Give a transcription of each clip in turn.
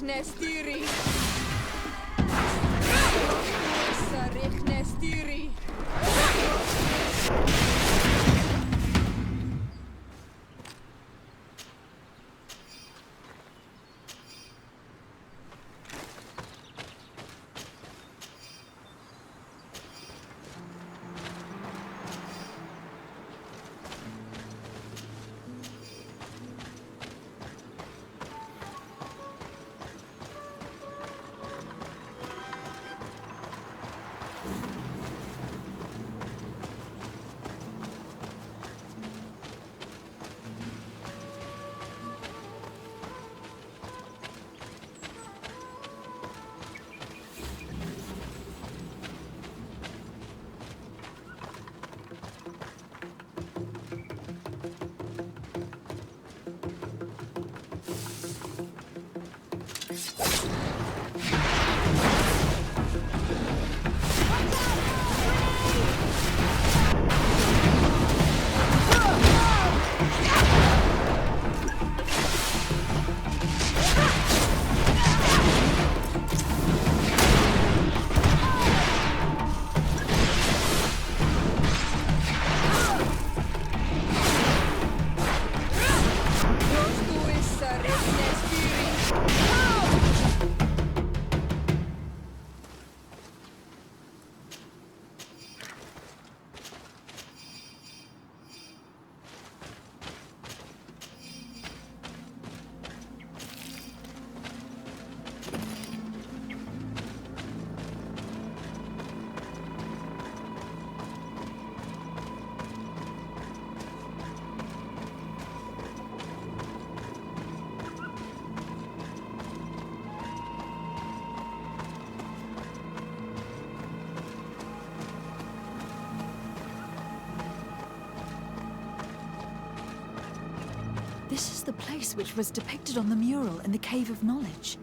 Sarichnestiri. Sarichnestiri. This is the place which was depicted on the mural in the Cave of Knowledge.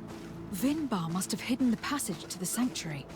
Vinbarr must have hidden the passage to the sanctuary.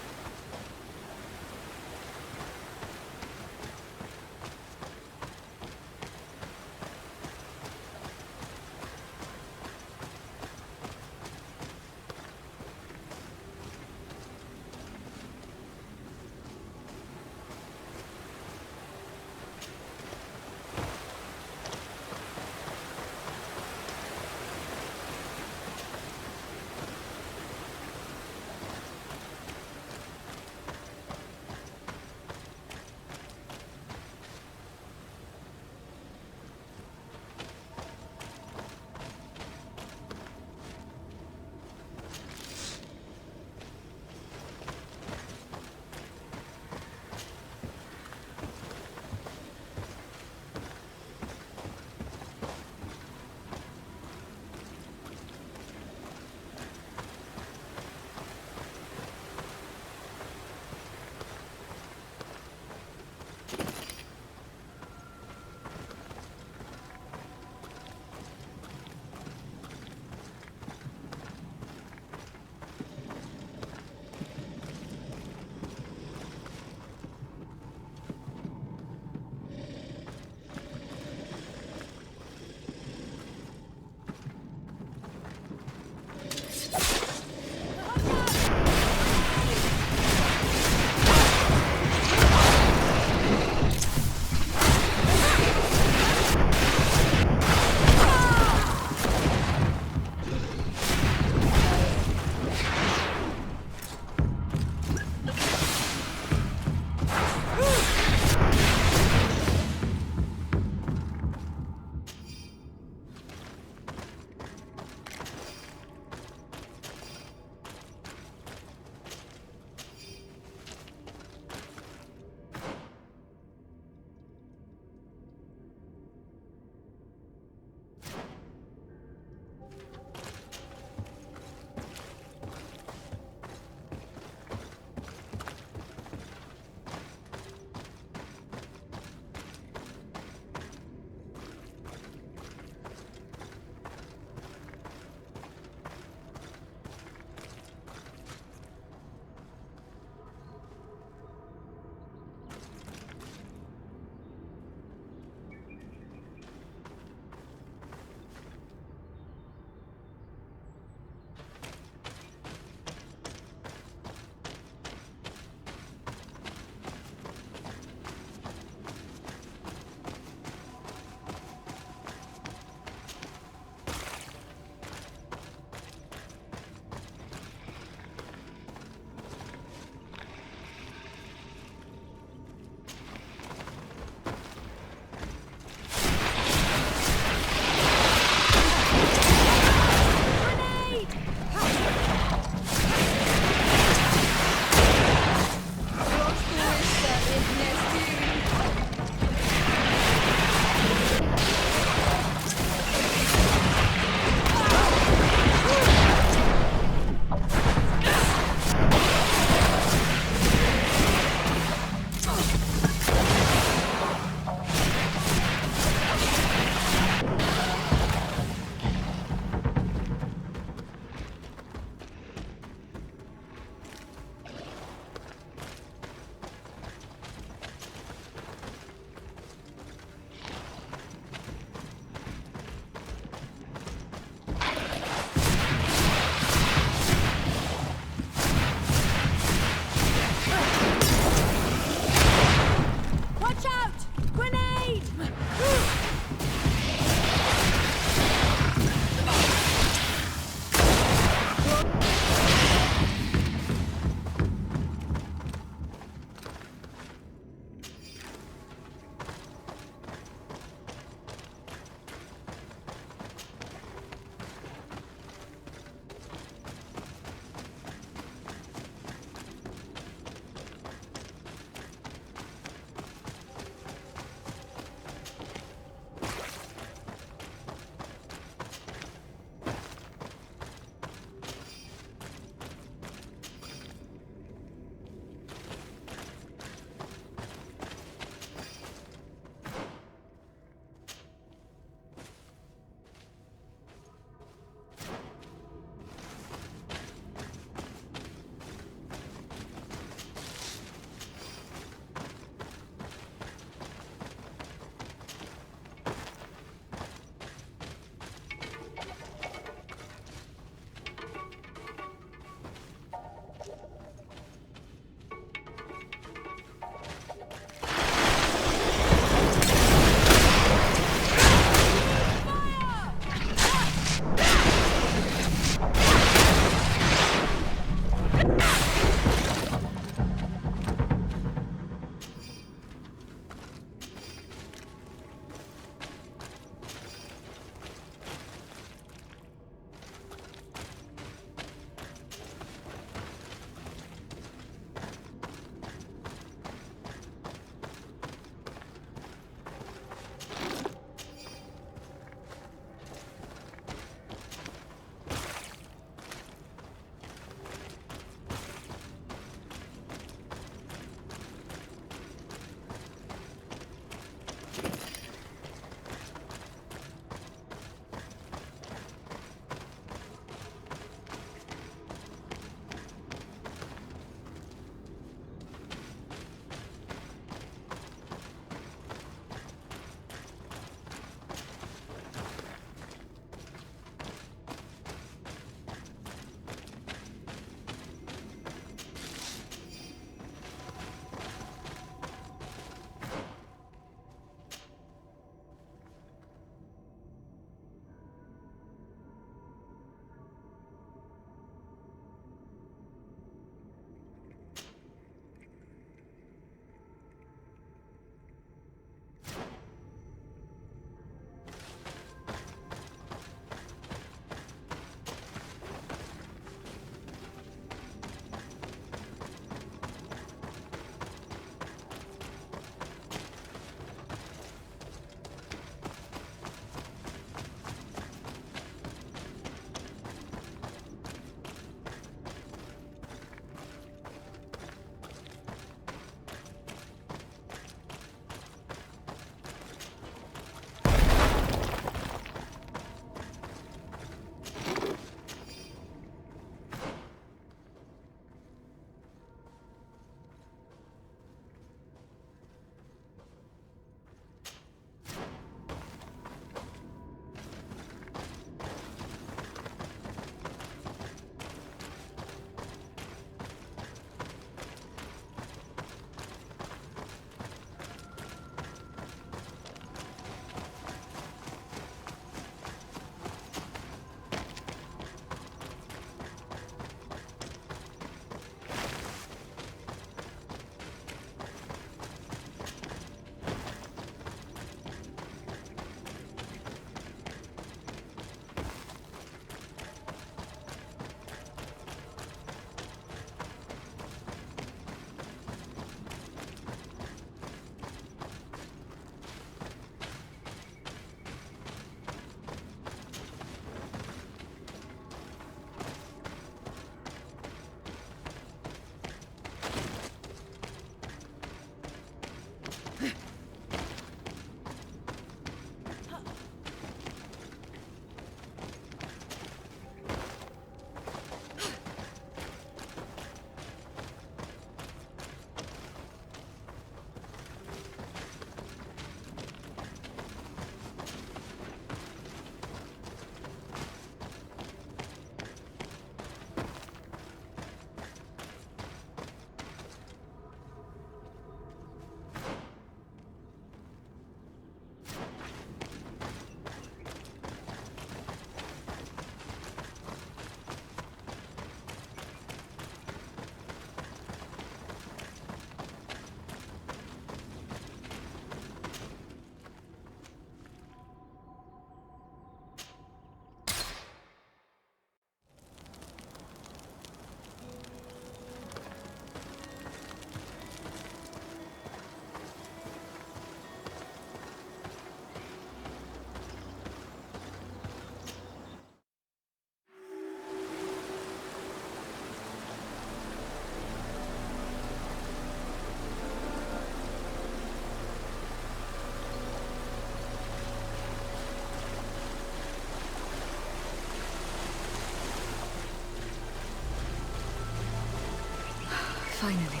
Finally.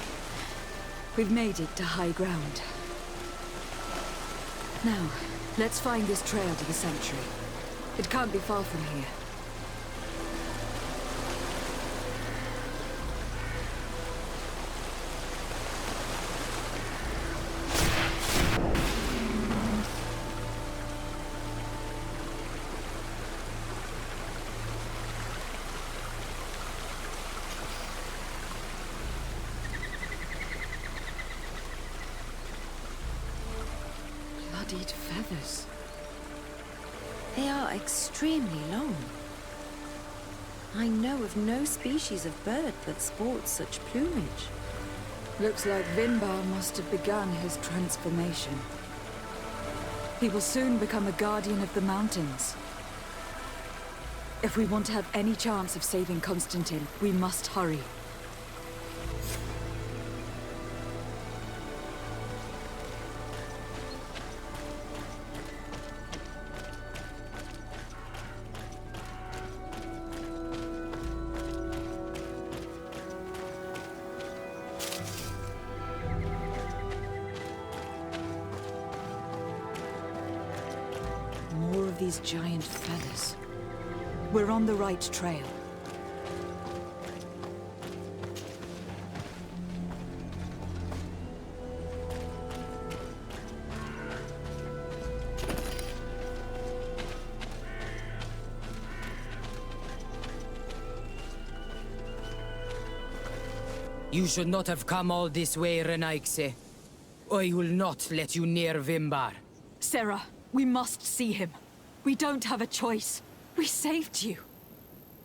We've made it to high ground. Now, let's find this trail to the sanctuary. It can't be far from here. Bloodied feathers. They are extremely long. I know of no species of bird that sports such plumage. Looks like Vinbarr must have begun his transformation. He will soon become a guardian of the mountains. If we want to have any chance of saving Constantine, we must hurry. More of these giant feathers. We're on the right trail. You should not have come all this way, Renaigse. I will not let you near Vinbarr. Céra, we must see him. We don't have a choice. We saved you.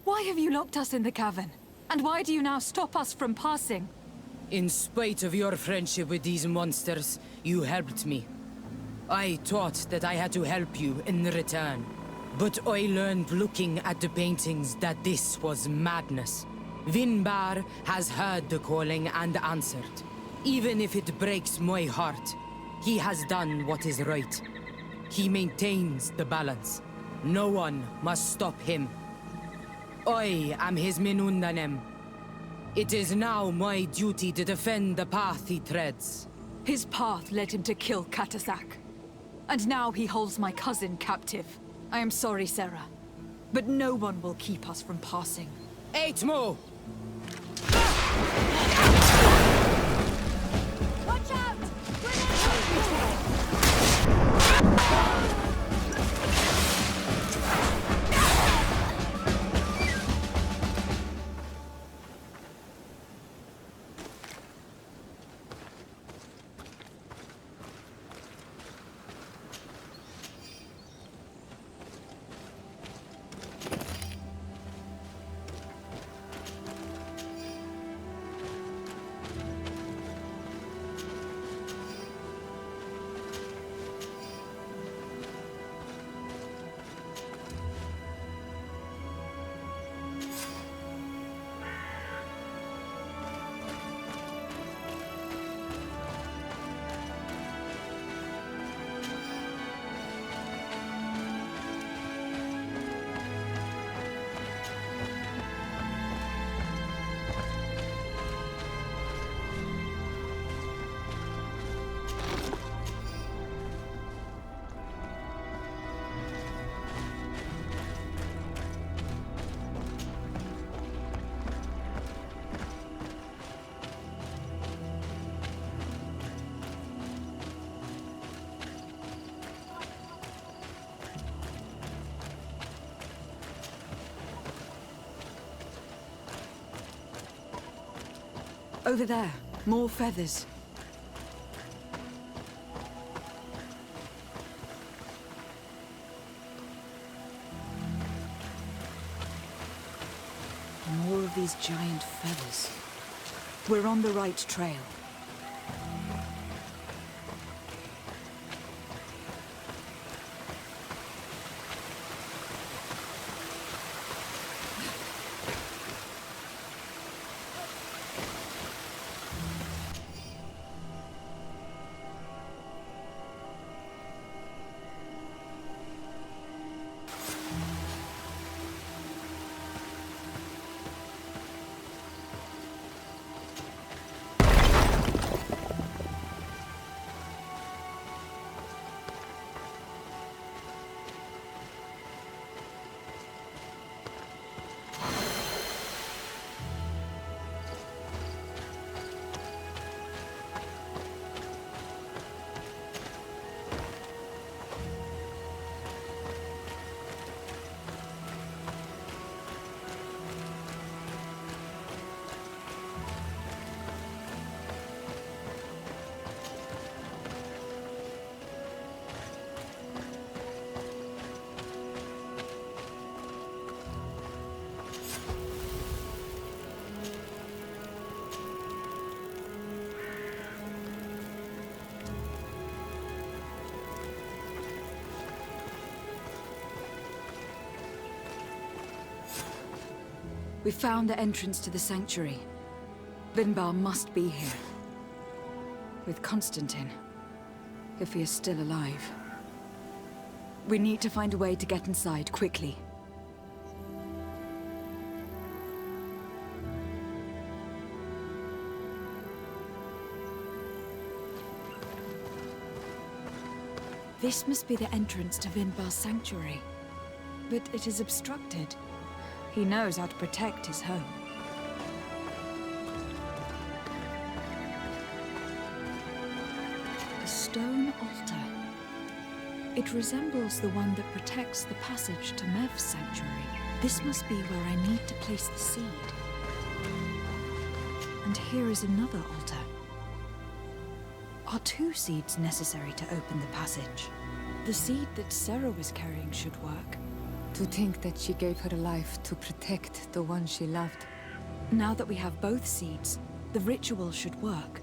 Why have you locked us in the cavern? And why do you now stop us from passing? In spite of your friendship with these monsters, you helped me. I thought that I had to help you in return. But I learned looking at the paintings that this was madness. Vinbarr has heard the calling and answered. Even if it breaks my heart, he has done what is right. He maintains the balance. No one must stop him. I am his Minundanem. It is now my duty to defend the path he treads. His path led him to kill Katasak. And now he holds my cousin captive. I am sorry, Céra. But no one will keep us from passing. Eitmo! Watch out! Over there, more feathers. More of these giant feathers. We're on the right trail. We found the entrance to the sanctuary. Vinbarr must be here. With Constantine. If he is still alive. We need to find a way to get inside, quickly. This must be the entrance to Vinbarr's sanctuary. But it is obstructed. He knows how to protect his home. A stone altar. It resembles the one that protects the passage to Mev's sanctuary. This must be where I need to place the seed. And here is another altar. Are 2 seeds necessary to open the passage? The seed that Céra was carrying should work. To think that she gave her life to protect the one she loved. Now that we have both seeds, the ritual should work.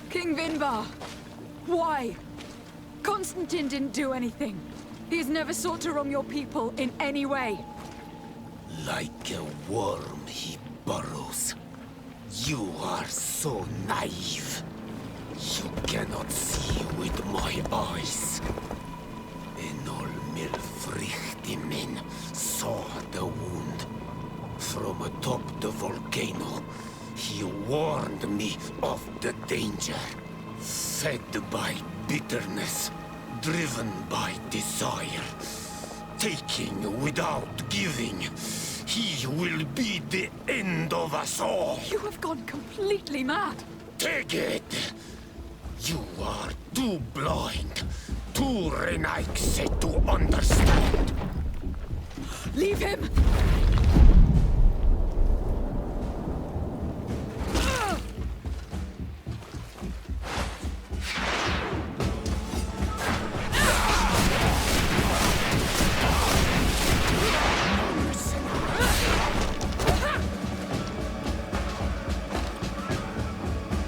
King Vinbarr! Why? Constantine didn't do anything. He has never sought to wrong your people in any way. Like a worm he burrows. You are so naive. You cannot see with my eyes. Enol Milfrichtimin saw the wound. From atop the volcano, he warned me of the danger. Fed by bitterness, driven by desire, taking without giving, he will be the end of us all. You have gone completely mad. Take it! You are too blind, too renaixed to understand. Leave him!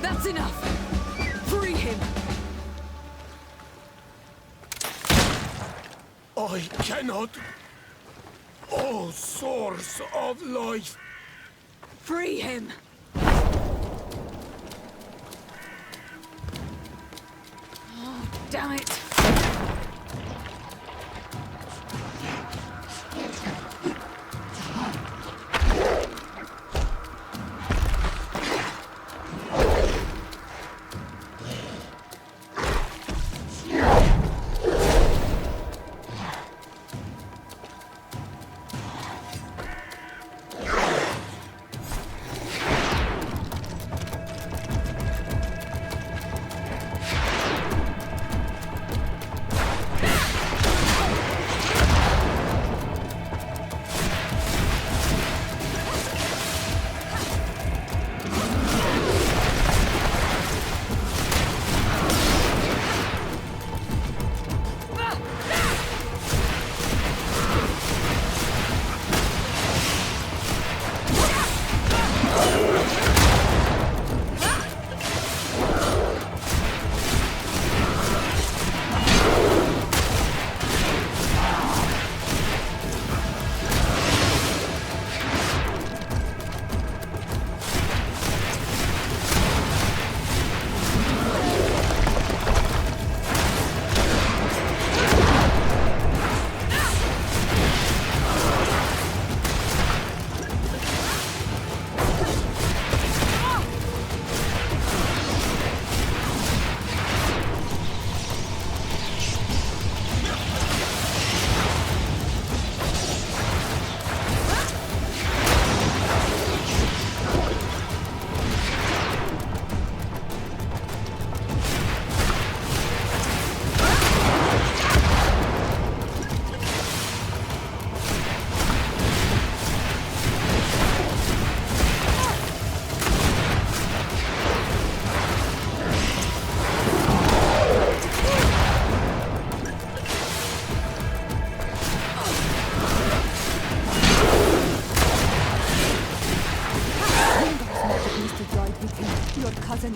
That's enough! Free him! I cannot. Oh, source of life, Free him! Oh, damn it!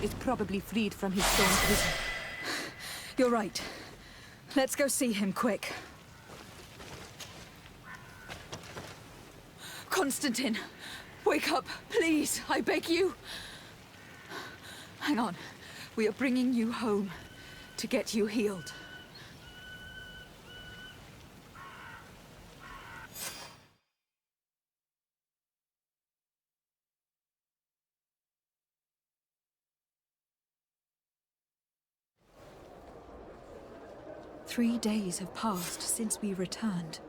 Is probably freed from his stone prison. You're right. Let's go see him, quick. Constantine, wake up, please, I beg you. Hang on. We are bringing you home to get you healed. Three days have passed since we returned.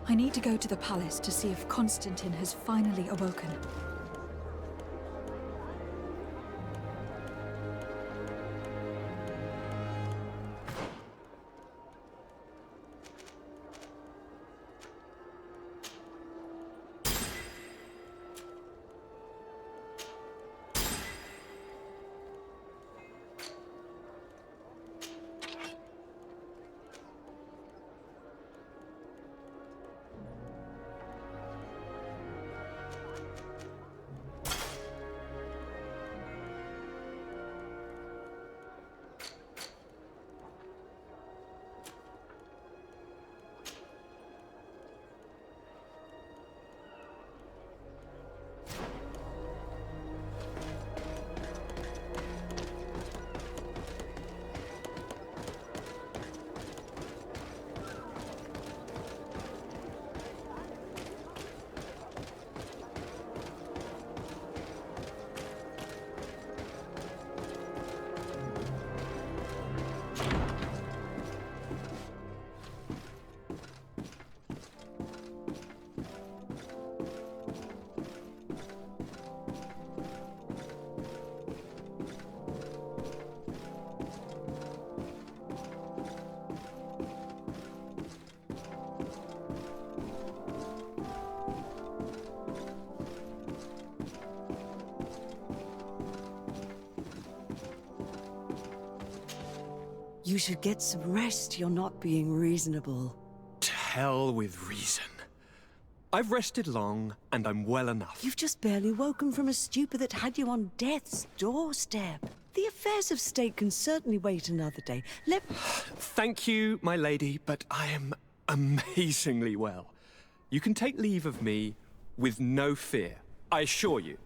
I need to go to the palace to see if Constantine has finally awoken. You should get some rest. You're not being reasonable. To hell with reason. I've rested long, and I'm well enough. You've just barely woken from a stupor that had you on death's doorstep. The affairs of state can certainly wait another day. Thank you, my lady, but I am amazingly well. You can take leave of me with no fear. I assure you.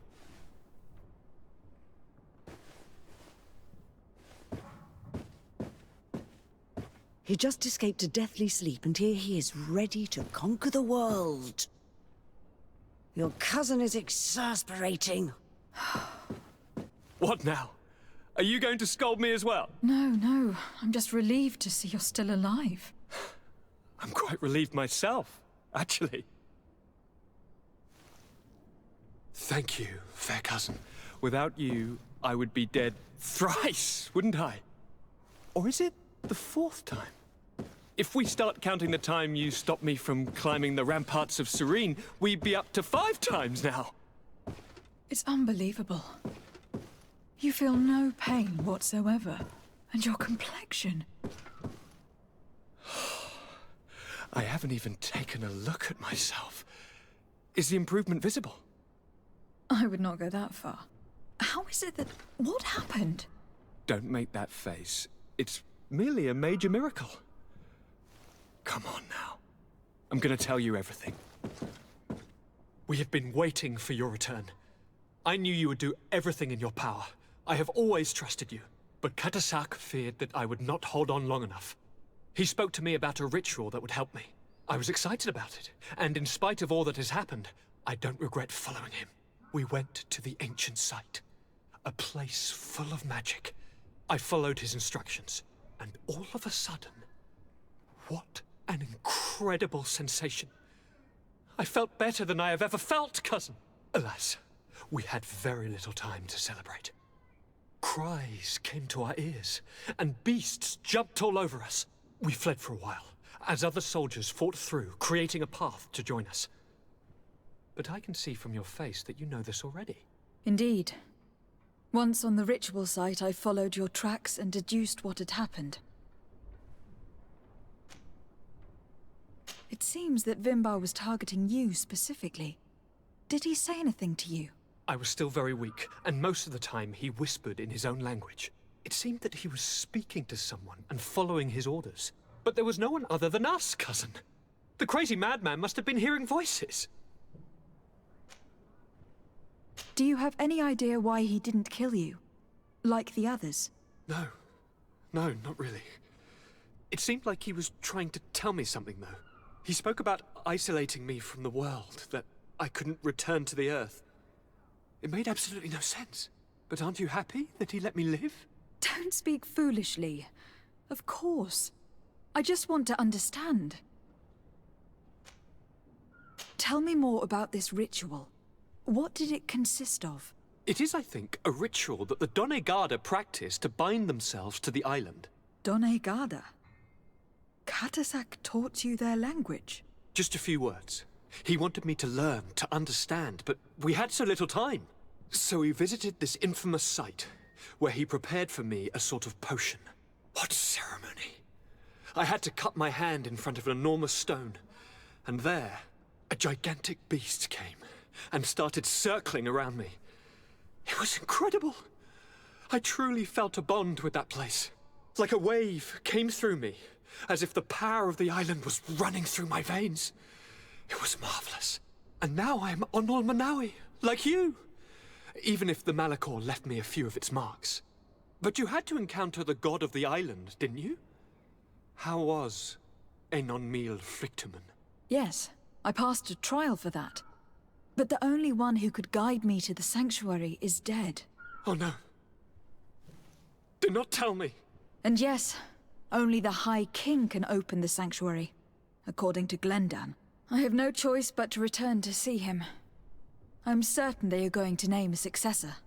He just escaped a deathly sleep, and here he is, ready to conquer the world. Your cousin is exasperating. What now? Are you going to scold me as well? No. I'm just relieved to see you're still alive. I'm quite relieved myself, actually. Thank you, fair cousin. Without you, I would be dead thrice, wouldn't I? Or is it the 4th time? If we start counting the time you stopped me from climbing the ramparts of Serene, we'd be up to 5 times now. It's unbelievable. You feel no pain whatsoever. And your complexion. I haven't even taken a look at myself. Is the improvement visible? I would not go that far. How is it that... What happened? Don't make that face. It's merely a major miracle. Come on now. I'm gonna tell you everything. We have been waiting for your return. I knew you would do everything in your power. I have always trusted you. But Katasak feared that I would not hold on long enough. He spoke to me about a ritual that would help me. I was excited about it, and in spite of all that has happened, I don't regret following him. We went to the ancient site, a place full of magic. I followed his instructions, and all of a sudden, what an incredible sensation. I felt better than I have ever felt, cousin. Alas, we had very little time to celebrate. Cries came to our ears, and beasts jumped all over us. We fled for a while, as other soldiers fought through, creating a path to join us. But I can see from your face that you know this already. Indeed. Once on the ritual site, I followed your tracks and deduced what had happened. It seems that Vinbarr was targeting you specifically. Did he say anything to you? I was still very weak, and most of the time he whispered in his own language. It seemed that he was speaking to someone and following his orders. But there was no one other than us, cousin. The crazy madman must have been hearing voices. Do you have any idea why he didn't kill you? Like the others? No, not really. It seemed like he was trying to tell me something, though. He spoke about isolating me from the world, that I couldn't return to the Earth. It made absolutely no sense. But aren't you happy that he let me live? Don't speak foolishly. Of course. I just want to understand. Tell me more about this ritual. What did it consist of? It is, I think, a ritual that the Donegada practice to bind themselves to the island. Donegada? Katasak taught you their language? Just a few words. He wanted me to learn, to understand, but we had so little time. So we visited this infamous site, where he prepared for me a sort of potion. What ceremony! I had to cut my hand in front of an enormous stone, and there, a gigantic beast came and started circling around me. It was incredible. I truly felt a bond with that place. Like a wave came through me, as if the power of the island was running through my veins. It was marvelous. And now I am Onol Manawi, like you. Even if the Malachor left me a few of its marks. But you had to encounter the god of the island, didn't you? How was Enon Mil Frictumen? Yes, I passed a trial for that. But the only one who could guide me to the sanctuary is dead. Oh no. Do not tell me. And yes, only the High King can open the sanctuary, according to Glendan. I have no choice but to return to see him. I'm certain they are going to name a successor.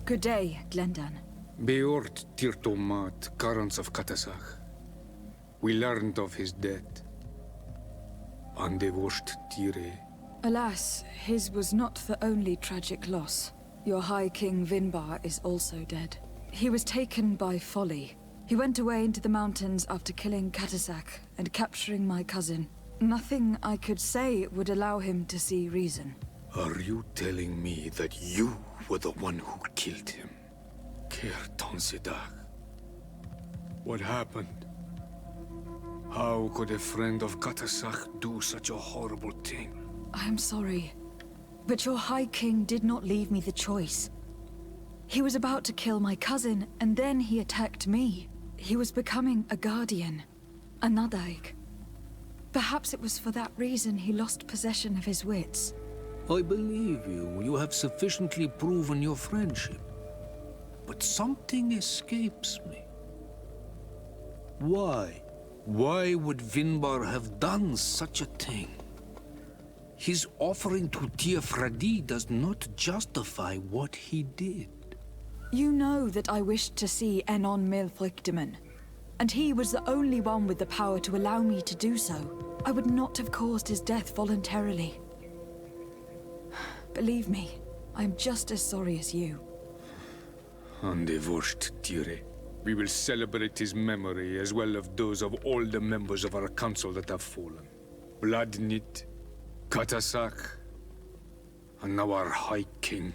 Good day, Glendan. Beort Tirtomat, Garants of Katasach. We learned of his death. Andevosht Tire. Alas, his was not the only tragic loss. Your High King Vinbarr is also dead. He was taken by folly. He went away into the mountains after killing Katasach and capturing my cousin. Nothing I could say would allow him to see reason. Are you telling me that you were the one who killed him? Kertonsidach. What happened? How could a friend of Katasach do such a horrible thing? I am sorry, but your High King did not leave me the choice. He was about to kill my cousin, and then he attacked me. He was becoming a guardian, a Nadaig. Perhaps it was for that reason he lost possession of his wits. I believe you. You have sufficiently proven your friendship. But something escapes me. Why? Why would Vinbarr have done such a thing? His offering to Tiafradi does not justify what he did. You know that I wished to see Enon Milfrictiman, and he was the only one with the power to allow me to do so. I would not have caused his death voluntarily. Believe me, I am just as sorry as you. Andevosht Tire. We will celebrate his memory as well as those of all the members of our council that have fallen. Vladnit, Katasach, and now our High King.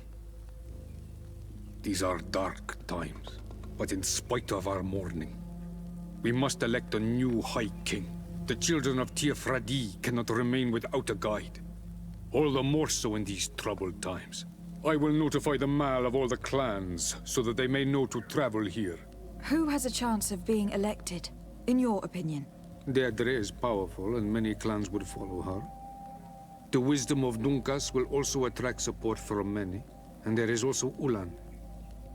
These are dark times, but in spite of our mourning, we must elect a new High King. The children of Tiafradi cannot remain without a guide. All the more so in these troubled times. I will notify the Mal of all the clans, so that they may know to travel here. Who has a chance of being elected, in your opinion? Deirdre is powerful, and many clans would follow her. The wisdom of Dunkas will also attract support from many. And there is also Ulan,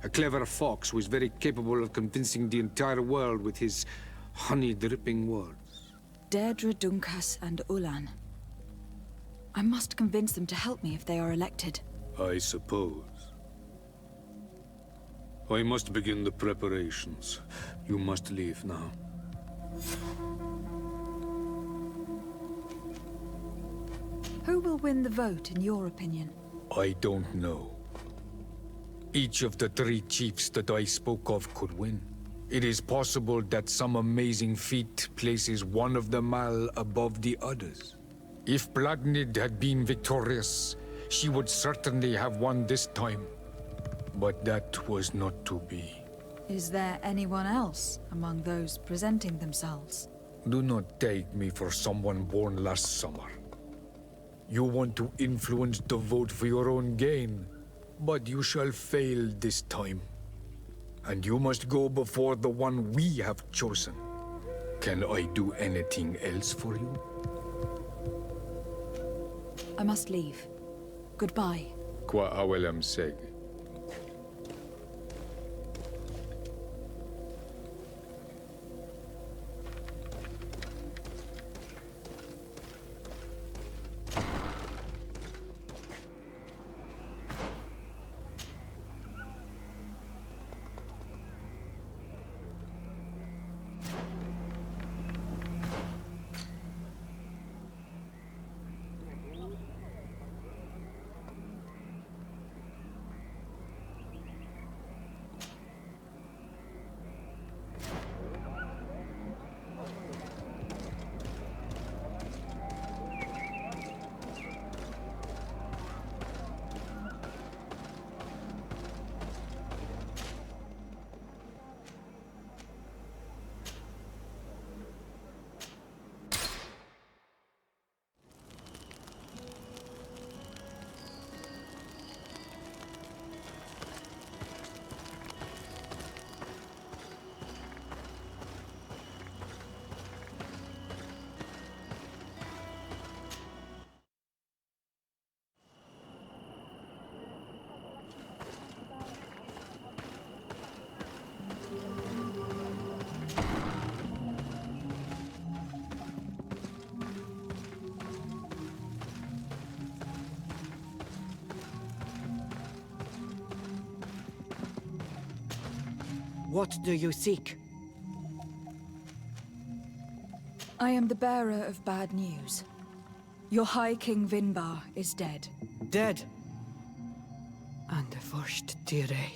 a clever fox who is very capable of convincing the entire world with his honey-dripping words. Deirdre, Dunkas, and Ulan. I must convince them to help me if they are elected. I suppose. I must begin the preparations. You must leave now. Who will win the vote, in your opinion? I don't know. Each of the three chiefs that I spoke of could win. It is possible that some amazing feat places one of the Mal above the others. If Bladnid had been victorious, she would certainly have won this time. But that was not to be. Is there anyone else among those presenting themselves? Do not take me for someone born last summer. You want to influence the vote for your own gain, but you shall fail this time. And you must go before the one we have chosen. Can I do anything else for you? I must leave. Goodbye. Qua awelem seg. What do you seek? I am the bearer of bad news. Your High King Vinbarr is dead. Dead? And the first Céra.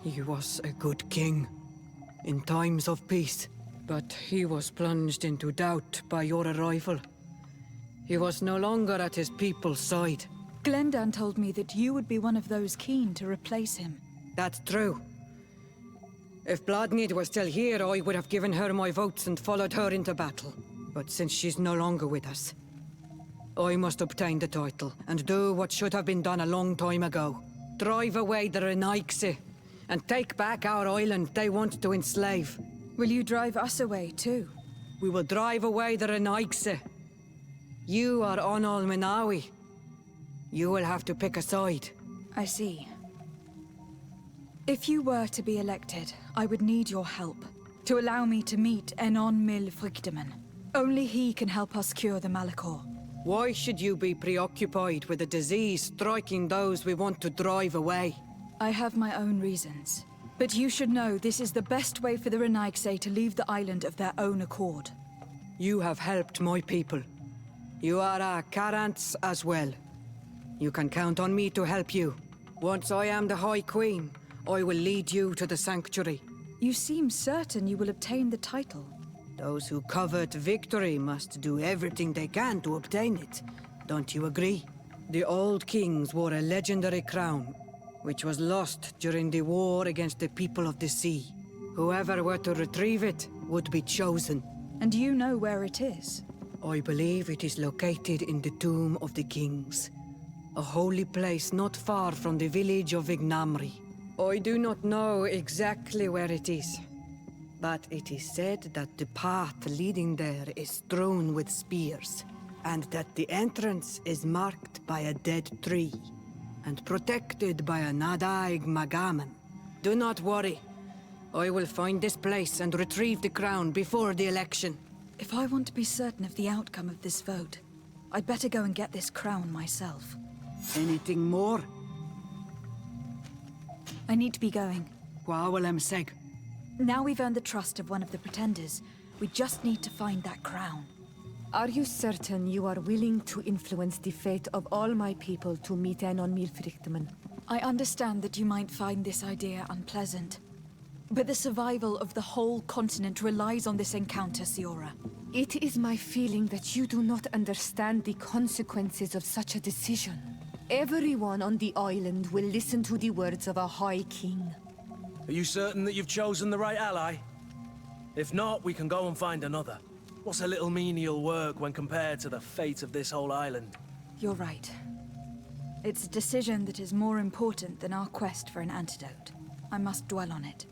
He was a good king in times of peace, but he was plunged into doubt by your arrival. He was no longer at his people's side. Glendan told me that you would be one of those keen to replace him. That's true. If Bladnid was still here, I would have given her my votes and followed her into battle. But since she's no longer with us, I must obtain the title and do what should have been done a long time ago. Drive away the reunite and take back our island they want to enslave. Will you drive us away too? We will drive away the reunite. You are Onal Minawi. You will have to pick a side. I see. If you were to be elected, I would need your help to allow me to meet Enon Mil Frichteman. Only he can help us cure the Malachor. Why should you be preoccupied with a disease striking those we want to drive away? I have my own reasons. But you should know this is the best way for the reunite to leave the island of their own accord. You have helped my people. You are our Karants as well. You can count on me to help you. Once I am the High Queen, I will lead you to the sanctuary. You seem certain you will obtain the title. Those who covet victory must do everything they can to obtain it. Don't you agree? The old kings wore a legendary crown, which was lost during the war against the people of the sea. Whoever were to retrieve it would be chosen. And you know where it is? I believe it is located in the Tomb of the Kings, a holy place not far from the village of Ignamri. I do not know exactly where it is, but it is said that the path leading there is strewn with spears, and that the entrance is marked by a dead tree, and protected by a Nadaig Magaman. Do not worry. I will find this place and retrieve the crown before the election. If I want to be certain of the outcome of this vote, I'd better go and get this crown myself. Anything more? I need to be going. Seg. Now we've earned the trust of one of the pretenders. We just need to find that crown. Are you certain you are willing to influence the fate of all my people to meet Enon Milfrichteman? I understand that you might find this idea unpleasant. But the survival of the whole continent relies on this encounter, Céra. It is my feeling that you do not understand the consequences of such a decision. Everyone on the island will listen to the words of our High King. Are you certain that you've chosen the right ally? If not, we can go and find another. What's a little menial work when compared to the fate of this whole island? You're right. It's a decision that is more important than our quest for an antidote. I must dwell on it.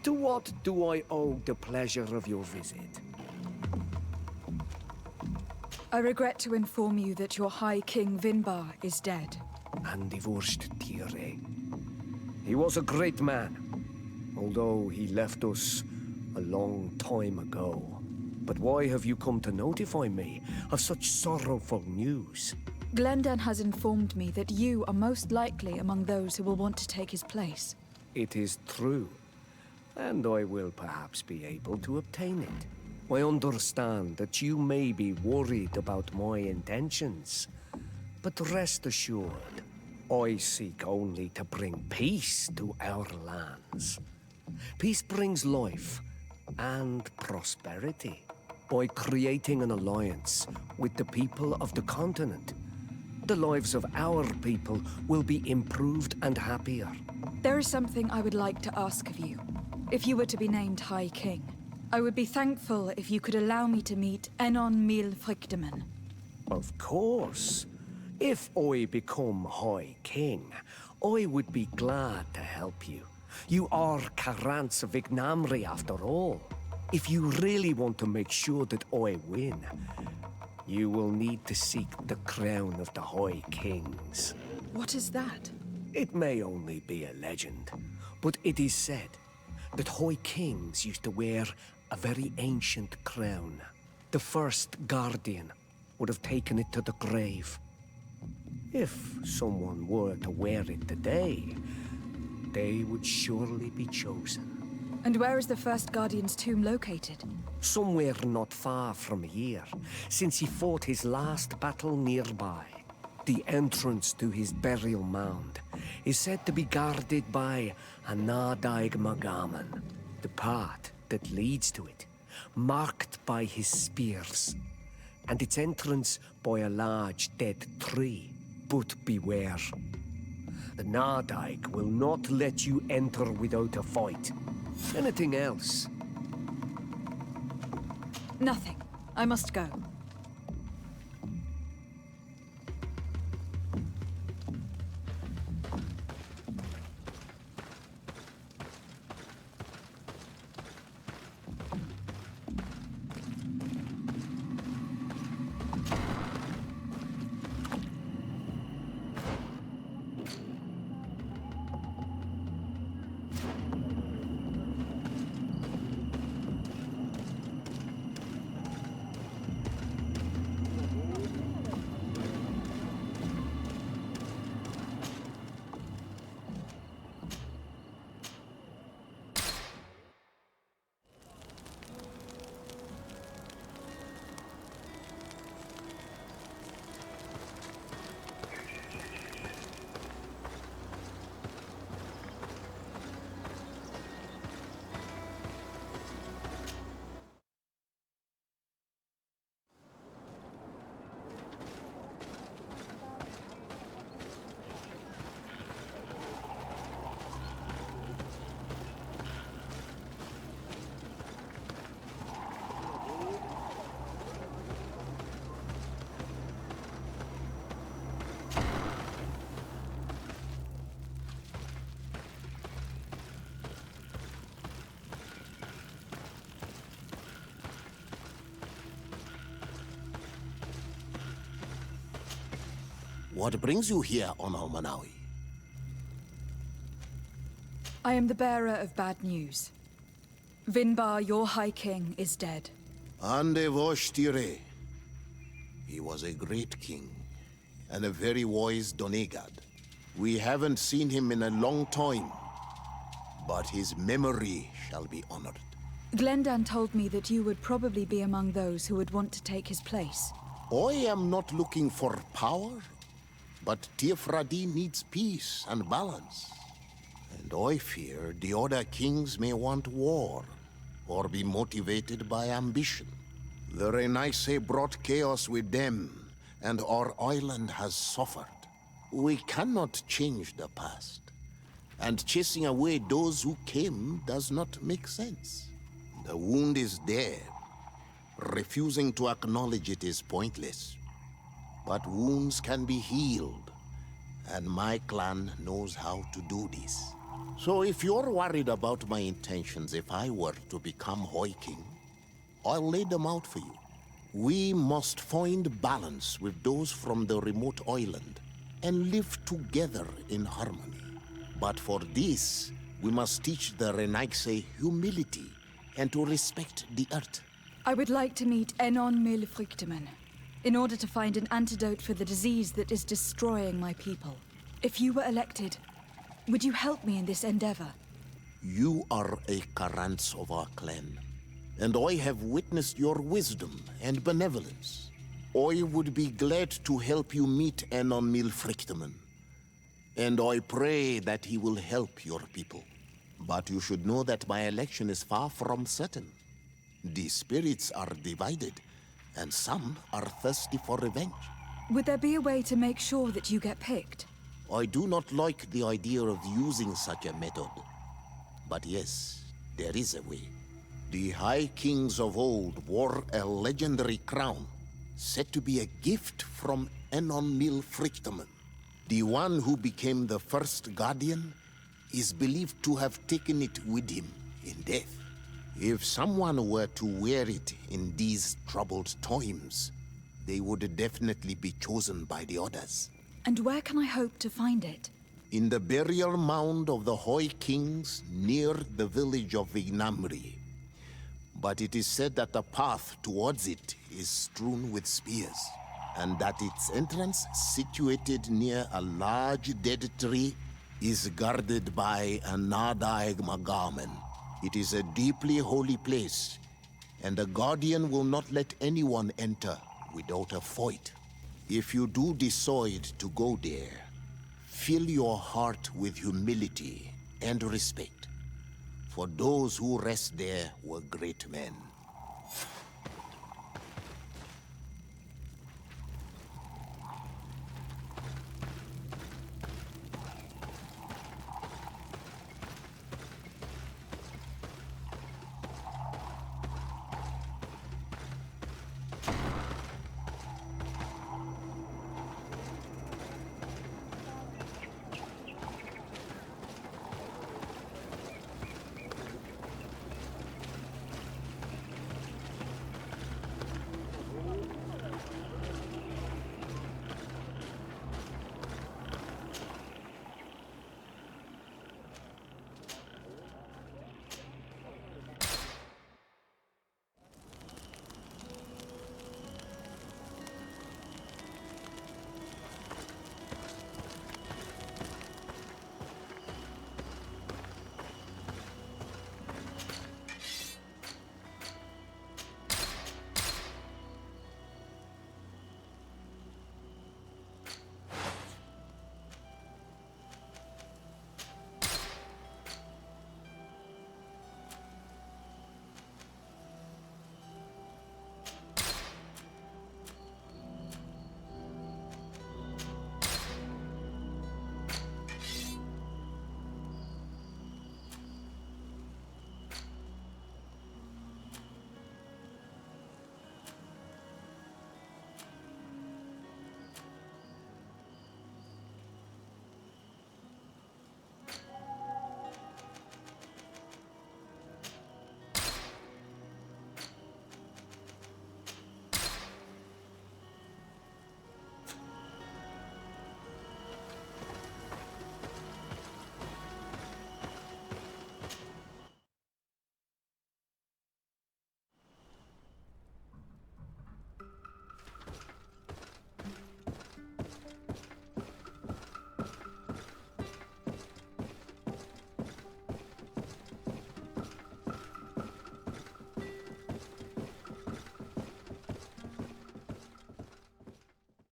To what do I owe the pleasure of your visit? I regret to inform you that your High King Vinbarr is dead. And divorced Céra. He was a great man, although he left us a long time ago. But why have you come to notify me of such sorrowful news? Glendan has informed me that you are most likely among those who will want to take his place. It is true, and I will perhaps be able to obtain it. I understand that you may be worried about my intentions, but rest assured, I seek only to bring peace to our lands. Peace brings life and prosperity. By creating an alliance with the people of the continent, the lives of our people will be improved and happier. There is something I would like to ask of you. If you were to be named High King, I would be thankful if you could allow me to meet Enon Mil Frichteman. Of course. If I become High King, I would be glad to help you. You are Carants of Ignamri after all. If you really want to make sure that I win, you will need to seek the crown of the High Kings. What is that? It may only be a legend, but it is said that High Kings used to wear a very ancient crown. The first Guardian would have taken it to the grave. If someone were to wear it today, they would surely be chosen. And where is the first Guardian's tomb located? Somewhere not far from here, since he fought his last battle nearby. The entrance to his burial mound is said to be guarded by a Nadaig Magaman, the path that leads to it, marked by his spears, and its entrance by a large dead tree. But beware. The Nadaig will not let you enter without a fight. Anything else? Nothing. I must go. What brings you here on Almanawi? I am the bearer of bad news. Vinbarr, your High King, is dead. Ande Voshtire. He was a great king, and a very wise Donegad. We haven't seen him in a long time, but his memory shall be honored. Glendan told me that you would probably be among those who would want to take his place. I am not looking for power, but Tiefradi needs peace and balance. And I fear the other kings may want war, or be motivated by ambition. The Reunice brought chaos with them, and our island has suffered. We cannot change the past, and chasing away those who came does not make sense. The wound is there. Refusing to acknowledge it is pointless. But wounds can be healed, and my clan knows how to do this. So if you're worried about my intentions if I were to become High King, I'll lay them out for you. We must find balance with those from the remote island and live together in harmony. But for this, we must teach the Reunice humility and to respect the earth. I would like to meet Enon Milfrichtemann, in order to find an antidote for the disease that is destroying my people. If you were elected, would you help me in this endeavor? You are a Karants of our clan, and I have witnessed your wisdom and benevolence. I would be glad to help you meet Enon Milfrichtemann, and I pray that he will help your people. But you should know that my election is far from certain. The spirits are divided, and some are thirsty for revenge. Would there be a way to make sure that you get picked? I do not like the idea of using such a method. But yes, there is a way. The High Kings of old wore a legendary crown, said to be a gift from Enon Milfrichtemann. The one who became the first Guardian is believed to have taken it with him in death. If someone were to wear it in these troubled times, they would definitely be chosen by the others. And where can I hope to find it? In the burial mound of the High Kings near the village of Vignamri. But it is said that the path towards it is strewn with spears, and that its entrance, situated near a large dead tree, is guarded by a Nadaig Magamen. It is a deeply holy place, and the Guardian will not let anyone enter without a fight. If you do decide to go there, fill your heart with humility and respect, for those who rest there were great men.